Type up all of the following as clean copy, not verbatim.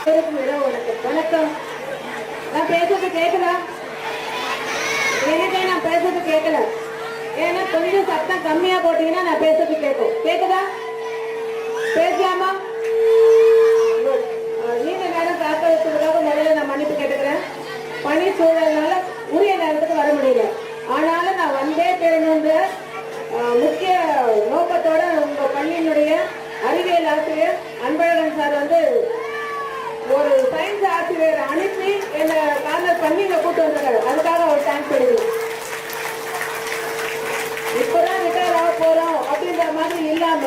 வணக்கம். நான் பேசுறது கேட்கல? எனக்கே நான் பேசுறது கேட்கல. ஏன்னா கொஞ்சம் சத்தம் கம்மியா போட்டீங்கன்னா நான் பேசுறது கேட்கும். கேக்குதா? பேசலாமா? நீண்ட நேரம் காக்க வச்சதுக்காக முதல்ல நான் மன்னிப்பு கேட்டுக்கிறேன். பணி சூழல்னால உரிய நேரத்துக்கு வர முடியல. ஆனாலும் நான் வந்தே பேரணுன்ற முக்கிய நோக்கத்தோட உங்க பள்ளியினுடைய அறிவியல் ஆசிரியர் அன்பழகன் சார் வந்து ஒரு சயின்ஸ் ஆசிரியர் அனுப்பி என்ன கார்னர் பண்ணி இங்க கூட்டு வந்திருக்காரு. அதுக்காக ஒரு தேங்க்ஸ் சொல்லுங்க. இப்பதான் ரிட்டையர் ஆக போறோம் அப்படின்ற மாதிரி இல்லாம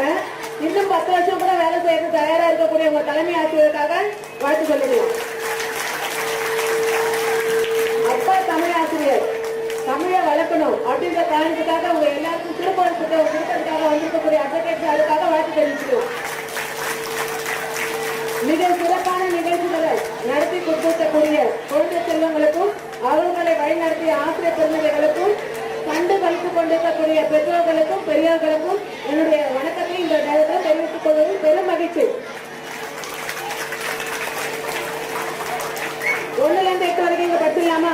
இன்னும் 10 வருஷம் கூட வேலை செய்யறது தயாரா இருக்கக்கூடிய உங்க தலைமை ஆசிரியருக்காக வாழ்த்து சொல்லிடலாம். அப்பா தமிழ் ஆசிரியர், தமிழை வளர்க்கணும் அப்படின்ற காரணத்துக்காக உங்க எல்லாருக்கும் திருப்பூர் கொடுக்கறதுக்காக வந்திருக்கக்கூடிய அட்வொகேட் சாருக்காக வாழ்த்து தெரிவிச்சுக்கிறோம். மிக சிறப்பான நிகழ்ச்சிகளை நடத்தி கொடுக்கக்கூடிய குழந்தை செல்வங்களுக்கும் அவர்களை வழிநடத்திய ஆசிரியர் பெருமைகளுக்கும் கண்டு கழித்துக் கொண்டிருக்கக்கூடிய பெற்றோர்களுக்கும் பெரியோர்களுக்கும் என்னுடைய வணக்கத்தை இந்த நேரத்தில் தெரிவித்துக் கொள்வதில் பெரும் மகிழ்ச்சி. 1ல இருந்து 8 வரைக்கும் இங்க படிச்சிடலாமா?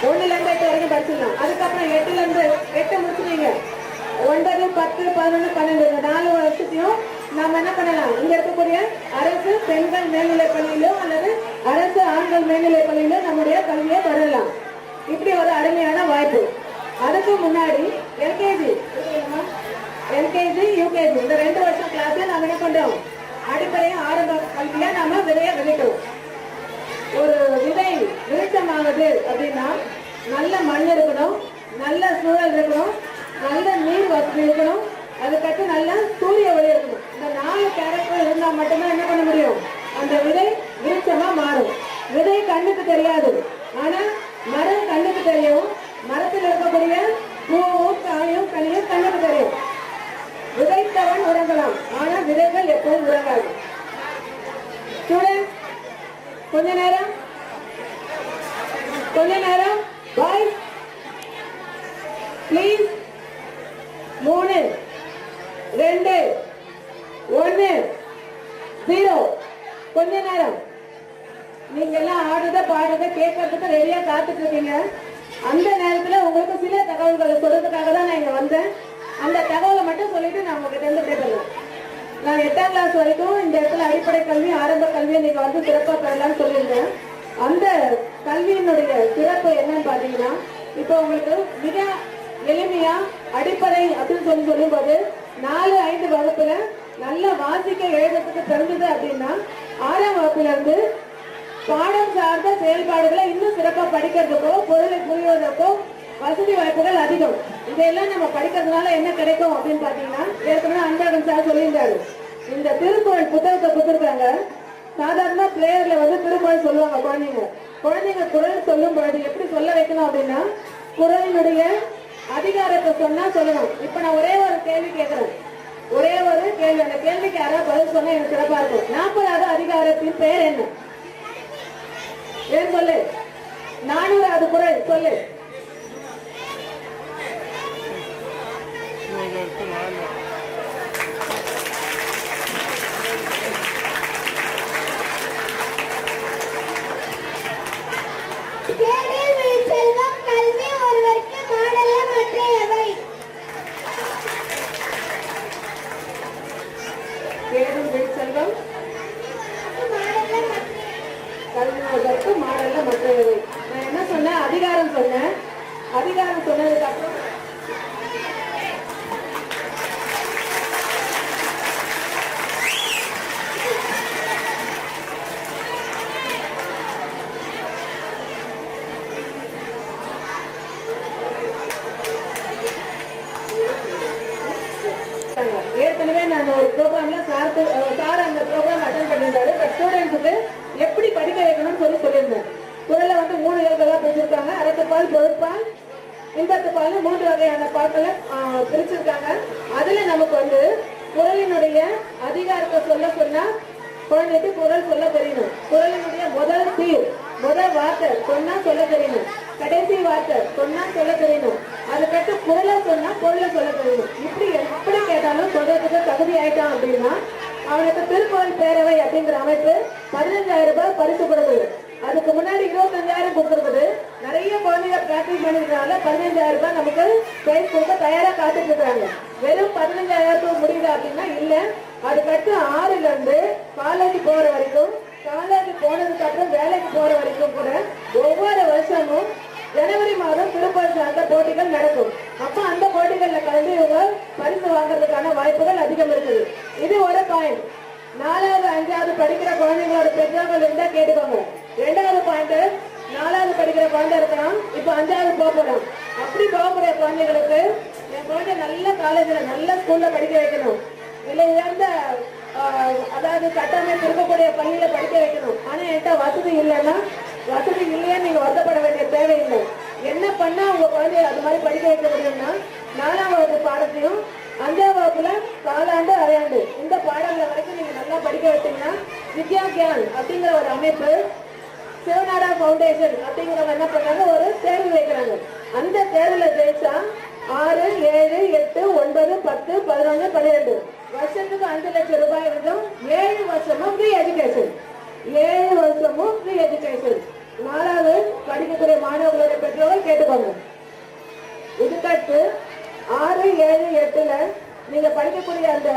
1ல இருந்து 8 வரைக்கும் படிச்சிடலாம். அதுக்கப்புறம் 8ல இருந்து 8 முடிச்சுட்டீங்க. 9, 10, 11, 12 இந்த 4 வருஷத்தையும் நாம என்ன பண்ணலாம்? இங்க இருக்கக்கூடிய அரசு பெண்கள் மேல்நிலை பள்ளியிலோ அல்லது அரசு ஆண்கள் மேல்நிலை பள்ளியிலோ நம்முடைய கல்வியை தொடரலாம். இப்படி ஒரு அருமையான வாய்ப்பு. அதுக்கு முன்னாடி எல்கேஜி, யூகேஜி இந்த 2 வருஷம் கிளாஸ்ல நாம என்ன பண்றோம்? அடிப்படையும் ஆரம்ப கல்வியா நாம விதைய விதைக்கிறோம். ஒரு விதை விருட்சமாகுது அப்படின்னா நல்ல மண் இருக்கணும், நல்ல சூழல் இருக்கணும், நல்ல நீர் வசதி இருக்கணும், அதுக்கடுத்து நல்ல சூரிய ஒளி இருக்கணும். இந்த 4 கேரக்டர் இருந்தா மட்டும்தான் என்ன பண்ண முடியும்? அந்த விதை விருட்சமா மாறும். விதை கண்ணுக்கு தெரியாது, ஆனா மரம் கண்ணுக்கு தெரியும். மரத்தில் இருக்கக்கூடிய பூவும் காயும் கனியும் கண்ணுக்கு தெரியும். விதைத்தவன் உறங்கலாம், ஆனா விதைகள் எப்பவும் உறங்காது. கொஞ்ச நேரம் பாய் பிளீஸ். 3, 2, 1, 0. கொஞ்ச நேரம் நீங்க எல்லாம் ஆடுறத பாடுறத கேட்கறதுக்கு ரெடியா காத்துட்டு இருக்கீங்க. அந்த நேரத்துல உங்களுக்கு சில தகவல்களை சொல்றதுக்காக தான் நான் இங்க வந்தேன். அந்த தகவலை மட்டும் சொல்லிட்டு நான் உங்ககிட்ட இருந்து பேசுறேன். நான் 8ஆம் கிளாஸ் வரைக்கும் இந்த இடத்துல அடிப்படை கல்வி ஆரம்ப கல்வியை நீங்க வந்து சிறப்பா பெறலாம்னு சொல்லியிருந்தேன். அந்த கல்வியினுடைய சிறப்பு என்னன்னு பாத்தீங்கன்னா, இப்போ உங்களுக்கு மிக எளிமையா அடிப்படை அப்படின்னு சொல்லும் போது 4, 5 வகுப்புல நல்ல வாசிக்க எழுதுறதுக்கு தெரிஞ்சது அப்படின்னா 6ஆம் வகுப்புல இருந்து பாடம் சார்ந்த செயல்பாடுகளை இன்னும் சிறப்பா படிக்கிறதுக்கோ பொருளை புரிவதற்கோ வசதி வாய்ப்புகள் அதிகம். இதெல்லாம் நம்ம படிக்கிறதுனால என்ன கிடைக்கும் அப்படின்னு பாத்தீங்கன்னா, ஏற்கனவே அன்பழகன் சார் சொல்லியிருந்தாரு. இந்த திருக்குறள் புத்தகத்தை கொடுத்துருக்காங்க. சாதாரண பிளேயர்ல வந்து திருக்குறள் சொல்லுவாங்க குழந்தைங்க குரல் சொல்லும் பொழுது எப்படி சொல்ல வைக்கணும் அப்படின்னா, குரலினுடைய அதிகாரத்தை சொன்னா சொல்லணும். இப்ப நான் ஒரே ஒரு கேள்வி கேட்கிறேன், ஒரே ஒரு கேள்வி. அந்த கேள்விக்கு யாராவது பதில் சொன்னா எனக்கு சிறப்பா இருக்கும். 40வது அதிகாரத்தின் பெயர் என்ன? ஏன் சொல்லு. 400வது குறள் சொல்லு. கேடும் விழிச்செல்வம் கல்விக்கு மாடல்ல மற்றவை. நான் என்ன சொன்னேன்? அதிகாரம் சொன்னேன். அதிகாரம் சொன்னதுக்கு அப்புறம் ஏற்கனவே நான் ஒரு ப்ரோக்ராம்ல சார் அந்த ப்ரோக்ராம் அட்டெண்ட் பண்ணியிருந்தாரு. பட் ஸ்டூடெண்ட்ஸுக்கு எப்படி படிக்க வைக்கணும்னு சொல்லியிருந்தேன். குரலை வந்து 3 இயல்களா பிரிச்சிருக்காங்க. அறத்துப்பால், பொருட்பால், இன்பத்துப்பால் 3 வகையான பால்களை பிரிச்சிருக்காங்க. அதுல நமக்கு வந்து குரலினுடைய அதிகாரத்தை சொல்ல சொன்னா குழந்தைக்கு குரல் சொல்ல தெரியணும். குரலினுடைய முதல் சீர், முதல் வார்த்தை சொன்னா சொல்ல தெரியணும். கடைசி வார்த்தை சொன்னா சொல்ல தெரியணும். அதுக்கடுத்து குரலை சொன்னா பொருளை சொல்ல தெரியணும். இப்படி எப்படி கேட்டாலும் சொல்றதுக்கு தகுதி ஆயிட்டான் அப்படின்னா அவனுக்கு திருக்குறள் பேரவை அப்படிங்கிற அமைப்பு 15,000 ரூபாய் பரிசு கொடுக்குது. அதுக்கு முன்னாடி 25,000 கொடுத்துருக்குது. நிறைய குழந்தைங்க பிராக்டிஸ் பண்ணிருக்கனால 15,000 ரூபாய் நமக்கு பிரைஸ் கொடுக்க தயாரா காத்துட்டு இருக்காங்க. வெறும் 15,000 முடியுது அப்படின்னா இல்ல, அதுக்கடுத்து 6ல இருந்து காலேஜ் போற வரைக்கும், காலேஜ் போனதுக்கு அப்புறம் வேலைக்கு போற வரைக்கும் கூட ஒவ்வொரு வருஷமும் ஜனவரி மாதம் திருப்பதி அந்த போட்டிகள் நடக்கும். அப்ப அந்த போட்டிகள்ல கலந்து இவங்க பரிசு வாங்குறதுக்கான வாய்ப்புகள் அதிகம் இருக்குது. இது ஒரு பாயிண்ட். 4வது 5வது படிக்கிற குழந்தைங்களோட பெற்றோர்கள் இருந்தா கேட்டுக்கோங்க. 2வது பாயிண்ட், 4வது படிக்கிற குழந்தை இருக்கலாம், இப்ப 5வது போகணும். அப்படி போகக்கூடிய குழந்தைகளுக்கு என் குழந்தை நல்ல காலேஜ்ல நல்ல ஸ்கூல்ல படிக்க வைக்கணும், இல்ல உயர்ந்த அதாவது கட்டமைப்பு இருக்கக்கூடிய பள்ளியில படிக்க வைக்கணும். ஆனா என்கிட்ட வசதி இல்லைன்னா, வசதி இல்லையா நீங்க வருத்தப்பட வேண்டிய தேவையில்லை. என்ன பண்ணா உங்க குழந்தைய அது மாதிரி படிக்க வைக்க முடியும்னா, 4ஆம் வகுப்பு பாடத்தையும் 5ஆம் வகுப்புல காலாண்டு அரையாண்டு இந்த பாடங்களை வரைக்கும் நீங்க நல்லா படிக்க வச்சீங்கன்னா, வித்யா கியான் அப்படிங்கிற ஒரு அமைப்பு, சிவநாடா ஃபவுண்டேஷன் அப்படிங்கிறவங்க என்ன பண்றாங்க, ஒரு தேர்வு வைக்கிறாங்க. அந்த தேர்வுல ஜெயிச்சா 6, 7, 8, 9, 10, 11, 12 வருஷத்துக்கு 5 லட்சம் ரூபாய் வரைக்கும் 7 வருஷமும் ஃப்ரீ எஜுகேஷன். 7 வருஷமும் ஃப்ரீ எஜுகேஷன். 4வது படிக்கக்கூடிய மாணவர்களுடைய பெற்றோர்கள் கேட்டுக்கோங்க. இதுக்கடுத்து 6, 7, 8ல நீங்க படிக்கக்கூடிய அந்த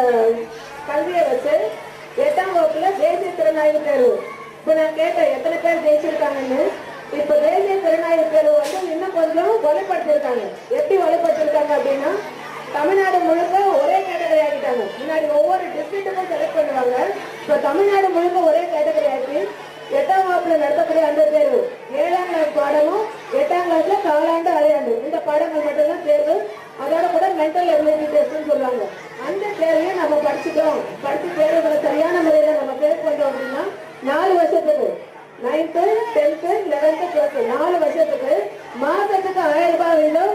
கல்வியை வச்சு 8ஆம் வகுப்புல தேசிய திறனாய்வு தேர்வு. இப்ப நான் கேட்டேன் எத்தனை பேர் ஜெயிச்சிருக்காங்கன்னு. இப்ப தேசிய திறனாய்வு தேர்வு வந்து இன்னும் கொஞ்சம் வலுப்படுத்திருக்காங்க. எப்படி வலுப்படுத்திருக்காங்க அப்படின்னா, தமிழ்நாடு முழுக்க ஒரே கேட்டகரி ஆகிட்டாங்க. முன்னாடி ஒவ்வொரு டிஸ்ட்ரிக்ட்டுக்கும் செலக்ட் பண்ணுவாங்க. இப்ப தமிழ்நாடு முழுக்க ஒரே கேட்டகரி ஆகி 8ஆம் வகுப்புல நடத்தக்கூடிய அந்த தேர்வு 7ஆம் கிளாஸ் பாடமும் 8ஆம் கிளாஸ்ல காலாண்டு அரையாண்டு இந்த பாடங்கள் மட்டும்தான் தேர்வு. அதோட கூட மென்டல் எபிலிட்டி டெஸ்ட்னு சொல்லுவாங்க. அந்த தேர்வையும் நம்ம படிச்சுட்டோம், படிச்சு தேர்வுகளை சரியான முறையில நம்ம பேர் பண்ணோம் அப்படின்னா 4 வருஷத்துக்கு 9th, 10th, 11th, 12th 4 வருஷத்துக்கு மாசத்துக்கு 1000 ரூபாய் வீதம்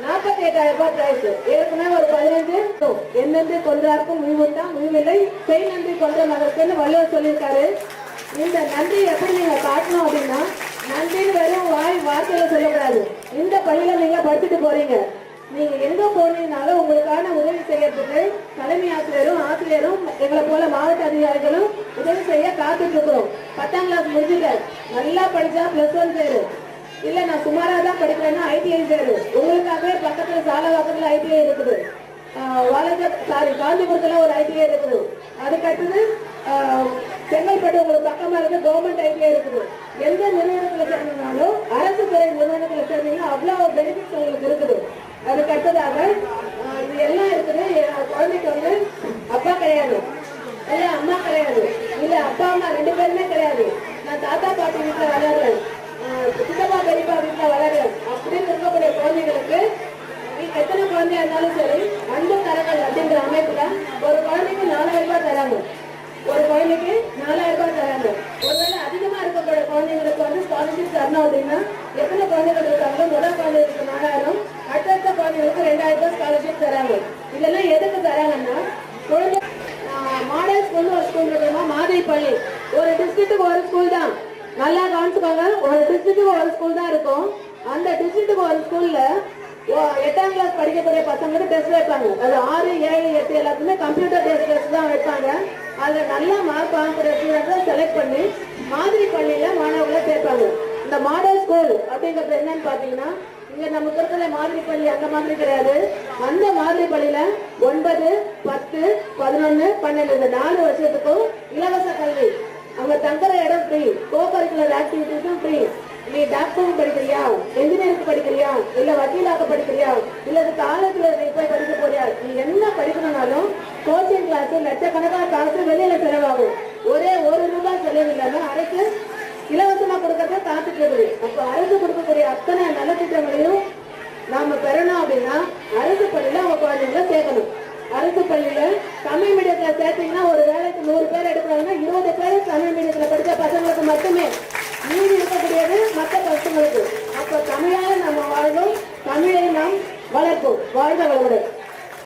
48,000 ரூபாய் பிரைஸ். ஏற்கனவே ஒரு 15 என்னென்று கொன்றாருக்கும் முடிவுதான் முடிவில்லை, செய் நன்றி கொன்ற மகத்துன்னு வள்ளுவர் சொல்லியிருக்காரு. இந்த நன்றி எப்படி நீங்க காட்டணும் அப்படின்னா, நன்றின்னு வெறும் வார்த்தையில சொல்லக்கூடாது. இந்த பள்ளியில நீங்க படிச்சுட்டு போறீங்க, நீங்க எங்க போனீங்கனாலும் உங்களுக்கான உதவி செய்யறதுக்கு தலைமை ஆசிரியரும் எங்களை போல மாவட்ட அதிகாரிகளும் உதவி செய்ய காத்துட்டு இருக்கிறோம். 10ஆம் கிளாஸ் முடிஞ்சுட்டு நல்லா படிச்சா +1 சேரு, இல்ல நான் சுமாரா தான் படிக்கிறேன்னா ITI சேரு. உங்களுக்காகவே பக்கத்துல சாலவாக்கத்துல ITI இருக்குது, காஞ்சிபுரத்துல ஒரு ITI இருக்குது. அதுக்கடுத்தது செங்கல்பட்டு உங்களுக்கு பக்கமா இருக்கு கவர்மெண்ட் ITI இருக்குது. எந்த நிறுவனத்துல சேர்ந்தீங்கனாலும் அரசு துறை நிறுவனத்துல சேர்ந்தீங்கன்னா அவ்வளவு பெனிஃபிட்ஸ் உங்களுக்கு இருக்குது. அதுக்கு அடுத்ததாக இது எல்லாம் இருக்குது. குழந்தைக்கு வந்து அப்பா கிடையாது, இல்ல அம்மா கிடையாது, இல்ல அப்பா அம்மா 2 பேருமே கிடையாது, நான் தாத்தா பாட்டி வீட்டுல வளர்றேன், சித்தப்பா பெரியப்பா வீட்டுல வளர்றேன் அப்படின்னு இருக்கக்கூடிய குழந்தைகளுக்கு எத்தனை குழந்தையா இருந்தாலும் சரி அன்பு தரங்கள் அப்படிங்கிற அமைப்புல ஒரு குழந்தைக்கு 4,000 ரூபாய் தராங்க. ஒரு குழந்தைக்கு 4,000 ரூபாய் தராங்க. ஒருவேளை அதிகமா இருக்கக்கூடிய குழந்தைங்களுக்கு வந்து ஸ்காலர்ஷிப் தரணும் அப்படின்னா எத்தனை குழந்தைகள் இருக்காங்க, முதல் குழந்தைகளுக்கு 4,000, அடுத்த குழந்தைகளுக்கு 2,000 ரூபாய் ஸ்காலர்ஷிப் தராங்க. இதெல்லாம் எதுக்கு தராங்கன்னா, குழந்தை மாடல் ஸ்கூல் ஒரு ஸ்கூல் இருக்குமா, மாதிரி பள்ளி ஒரு டிஸ்ட்ரிக்ட்டுக்கு ஒரு ஸ்கூல் தான். நல்லா கவனிச்சுக்கோங்க, ஒரு டிஸ்ட்ரிக்ட்டுக்கு ஒரு ஸ்கூல் தான் இருக்கும். அந்த டிஸ்ட்ரிக்ட்டுக்கு ஒரு ஸ்கூல்ல 8ஆம் கிளாஸ் படிக்கக்கூடிய பசங்களுக்கு டெஸ்ட் வைப்பாங்க. அது 6, 7, 8 எல்லாத்துக்குமே கம்ப்யூட்டர் டெஸ்ட் தான் வைப்பாங்க. அதுல நல்ல மார்க் வாங்கக்கூடிய ஸ்டூடெண்ட்ஸை செலக்ட் பண்ணி மாதிரி பள்ளியில மாணவர்களை சேர்ப்பாங்க. இந்த மாடல் ஸ்கூல் அப்படிங்கிறது என்னன்னு பாத்தீங்கன்னா, இங்க நமக்கு இருக்கிற மாதிரி பள்ளி அந்த மாதிரி கிடையாது. அந்த மாதிரி பள்ளியில 9, 10, 11, 12 இந்த 4 வருஷத்துக்கும் இலவச கல்வி. அங்க தங்குற இடம் ஃப்ரீ, கோ-கரிக்குலர் ஆக்டிவிட்டிஸும் ஃப்ரீ. நீ டாக்டருக்கு படிக்கிறியா, என்ஜினியருக்கு படிக்கிறியா, இல்ல வக்கீலாக்க படிக்கிறியா, இல்ல காலேஜ்ல நீ போய் படிக்க போறியா, நீ என்ன படிக்கணும்னாலும் கோச்சிங் கிளாஸ் லட்சக்கணக்கான காசு வெளியில செலவாகும். ஒரே 1 ரூபாய் செலவு இல்லாம அரசு இலவசமா கொடுக்கறத காத்துட்டு இருக்குது. அப்ப அரசு கொடுக்கக்கூடிய அத்தனை நலத்திட்டங்களையும் நாம பெறணும் அப்படின்னா அரசு பள்ளியில அவங்க குழந்தைங்களை சேர்க்கணும். அரசு பள்ளியில தமிழ் மீடியத்துல சேர்த்தீங்கன்னா ஒரு வேலைக்கு 100 பேர் எடுக்கிறாங்கன்னா 20 பேர் தமிழ் மீடியத்துல படிச்ச பசங்களுக்கு மட்டுமே, மீதி இருக்கக்கூடியது மற்ற பசங்களுக்கு. அப்ப தமிழால நம்ம வாழ்வோம், தமிழை நாம் வளர்ப்போம். வாழ்க வளமுடன்.